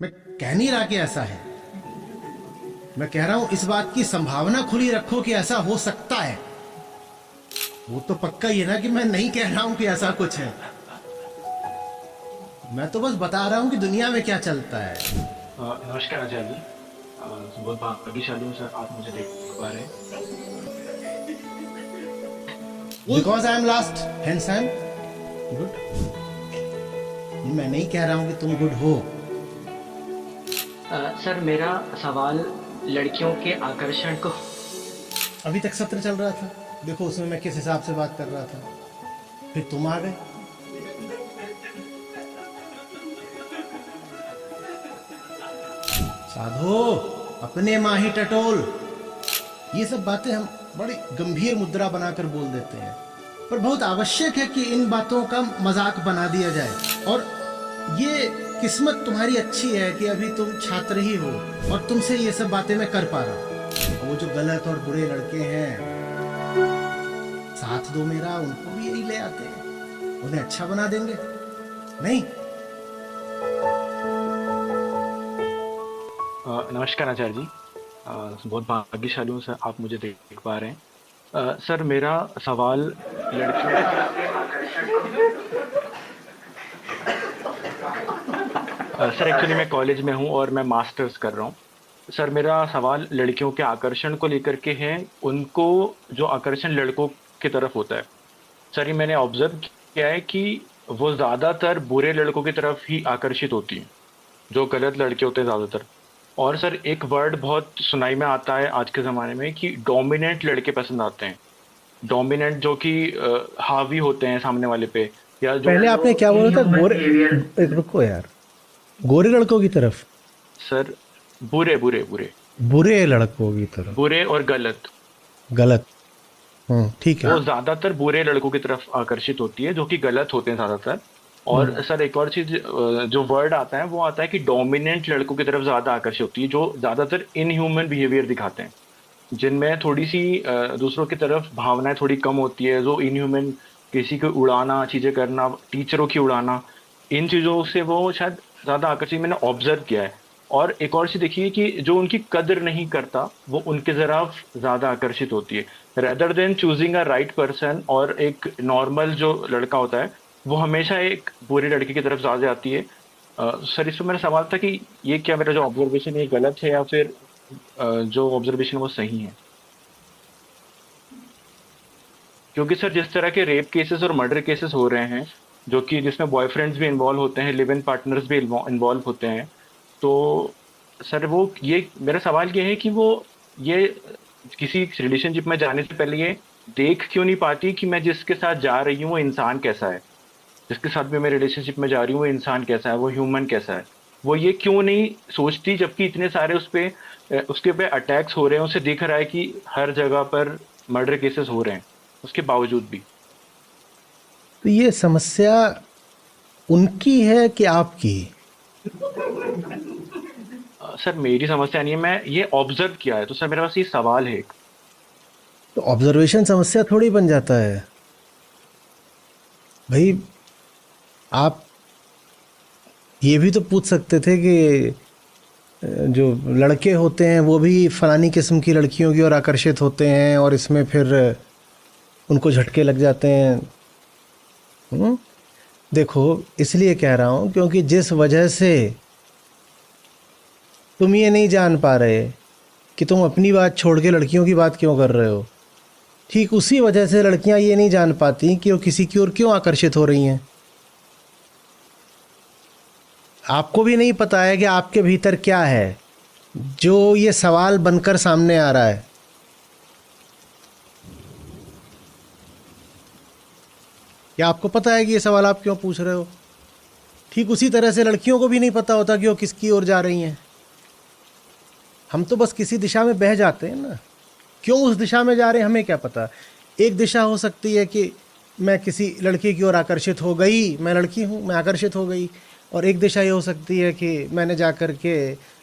मैं कह नहीं रहा कि ऐसा है, मैं कह रहा हूं इस बात की संभावना खुली रखो कि ऐसा हो सकता है। वो तो पक्का ही है ना कि मैं नहीं कह रहा हूं कि ऐसा कुछ है। मैं तो बस बता रहा हूं कि दुनिया में क्या चलता है। नमस्कार आचार्य जी। बहुत भाग्यशाली हूँ सर, आप मुझे देख पा रहे हैं। Because I am last hence I am good. मैं नहीं कह रहा हूं कि तुम गुड हो। सर मेरा सवाल लड़कियों के आकर्षण को। अभी तक सत्र चल रहा था, देखो उसमें मैं किस हिसाब से बात कर रहा था, फिर तुम आ गए। साधो, अपने माही टटोल, ये सब बातें हम बड़ी गंभीर मुद्रा बनाकर बोल देते हैं, पर बहुत आवश्यक है कि इन बातों का मजाक बना दिया जाए। और ये किस्मत तुम्हारी अच्छी है कि अभी तुम छात्र ही हो और तुमसे ये सब बातें मैं कर पा रहा हूँ। वो जो गलत और बुरे लड़के हैं, साथ दो मेरा, उनको भी यही ले आते हैं, उन्हें अच्छा बना देंगे। नहीं, नमस्कार आचार्य जी। बहुत भाग्यशाली हूँ सर, आप मुझे देख पा रहे हैं। सर मेरा सवाल लड़कियों सर एक्चुअली मैं कॉलेज में हूँ और मैं मास्टर्स कर रहा हूँ। सर मेरा सवाल लड़कियों के आकर्षण को लेकर के है, उनको जो आकर्षण लड़कों की तरफ होता है। सर ये मैंने ऑब्जर्व किया है कि वो ज़्यादातर बुरे लड़कों की तरफ ही आकर्षित होती हैं, जो गलत लड़के होते हैं ज़्यादातर। और सर एक वर्ड बहुत सुनाई में आता है आज के ज़माने में कि डोमिनेंट लड़के पसंद आते हैं। डोमिनेंट जो कि हावी होते हैं सामने वाले पे, या जो पहले आपने क्या बोला था? इनह्यूमन गोरे, बिहेवियर। एक रुको यार, गोरे लड़कों की तरफ? सर बुरे बुरे बुरे बुरे लड़कों की तरफ? बुरे और गलत, गलत। ठीक है। वो ज़्यादातर बुरे लड़कों की तरफ आकर्षित होती है, जो कि गलत होते हैं ज़्यादातर। और सर एक और चीज़ जो वर्ड आता है वो आता है कि डोमिनेंट लड़कों की तरफ ज़्यादा आकर्षित होती है, जो ज़्यादातर इनह्यूमन बिहेवियर दिखाते हैं, जिनमें थोड़ी सी दूसरों की तरफ भावनाएं थोड़ी कम होती है, जो इनह्यूमन, किसी को उड़ाना, चीज़ें करना, टीचरों की उड़ाना, इन चीज़ों से वो शायद ज़्यादा आकर्षित मैंने ऑब्जर्व किया है। और एक और चीज़ देखिए कि जो उनकी कदर नहीं करता वो उनके तरफ ज़्यादा आकर्षित होती है, rather than choosing a right person. और एक नॉर्मल जो लड़का होता है वो हमेशा एक बुरे लड़के की तरफ ज़्यादा आती है। सर इसमें मेरा सवाल था कि ये क्या मेरा जो ऑब्जर्वेशन है ये गलत है, या फिर जो ऑब्जर्वेशन वो सही है? क्योंकि सर जिस तरह के रेप केसेस और मर्डर केसेस हो रहे हैं, जो कि जिसमें बॉयफ्रेंड्स भी इन्वॉल्व होते हैं, लिव इन पार्टनर्स भी इन्वॉल्व होते हैं, तो सर वो ये मेरा सवाल ये है कि वो ये किसी रिलेशनशिप में जाने से पहले ये देख क्यों नहीं पाती कि मैं जिसके साथ जा रही हूँ वो इंसान कैसा है, जिसके साथ भी मैं रिलेशनशिप में जा रही हूँ वो इंसान कैसा है, वो ह्यूमन कैसा है। वो ये क्यों नहीं सोचती, जबकि इतने सारे उस पे उसके पे अटैक्स हो रहे हैं, उसे दिख रहा है कि हर जगह पर मर्डर केसेस हो रहे हैं, उसके बावजूद भी। तो ये समस्या उनकी है कि आपकी? सर मेरी समस्या नहीं है, मैं ये ऑब्जर्व किया है, तो सर मेरे पास ये सवाल है एक। तो ऑब्जर्वेशन समस्या थोड़ी बन जाता है भाई। आप ये भी तो पूछ सकते थे कि जो लड़के होते हैं वो भी फलानी किस्म की लड़कियों की ओर आकर्षित होते हैं और इसमें फिर उनको झटके लग जाते हैं। देखो, इसलिए कह रहा हूँ क्योंकि जिस वजह से तुम ये नहीं जान पा रहे कि तुम अपनी बात छोड़ के लड़कियों की बात क्यों कर रहे हो, ठीक उसी वजह से लड़कियां ये नहीं जान पाती कि वो किसी की ओर क्यों आकर्षित हो रही हैं। आपको भी नहीं पता है कि आपके भीतर क्या है जो ये सवाल बनकर सामने आ रहा है। क्या आपको पता है कि ये सवाल आप क्यों पूछ रहे हो? ठीक उसी तरह से लड़कियों को भी नहीं पता होता कि वो किसकी ओर जा रही हैं। हम तो बस किसी दिशा में बह जाते हैं ना, क्यों उस दिशा में जा रहे हैं हमें क्या पता। एक दिशा हो सकती है कि मैं किसी लड़की की ओर आकर्षित हो गई, मैं लड़की हूँ, मैं आकर्षित हो गई। और एक दिशा ये हो सकती है कि मैंने जा कर के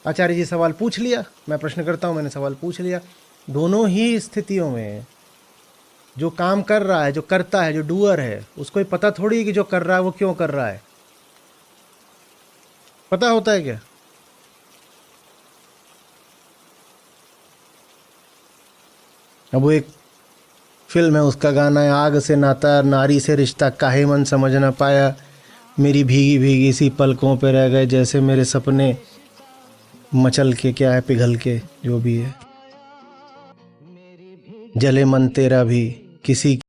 आचार्य जी सवाल पूछ लिया, मैं प्रश्न करता हूँ, मैंने सवाल पूछ लिया। दोनों ही स्थितियों में जो काम कर रहा है, जो करता है, जो डूअर है, उसको ही पता थोड़ी है कि जो कर रहा है वो क्यों कर रहा है। पता होता है क्या? अब वो एक फिल्म है, उसका गाना है, आग से नाता नारी से रिश्ता काहे मन समझ ना पाया, मेरी भीगी भीगी सी पलकों पे रह गए जैसे मेरे सपने मचल के, क्या है, पिघल के, जो भी है, जले मन तेरा भी किसी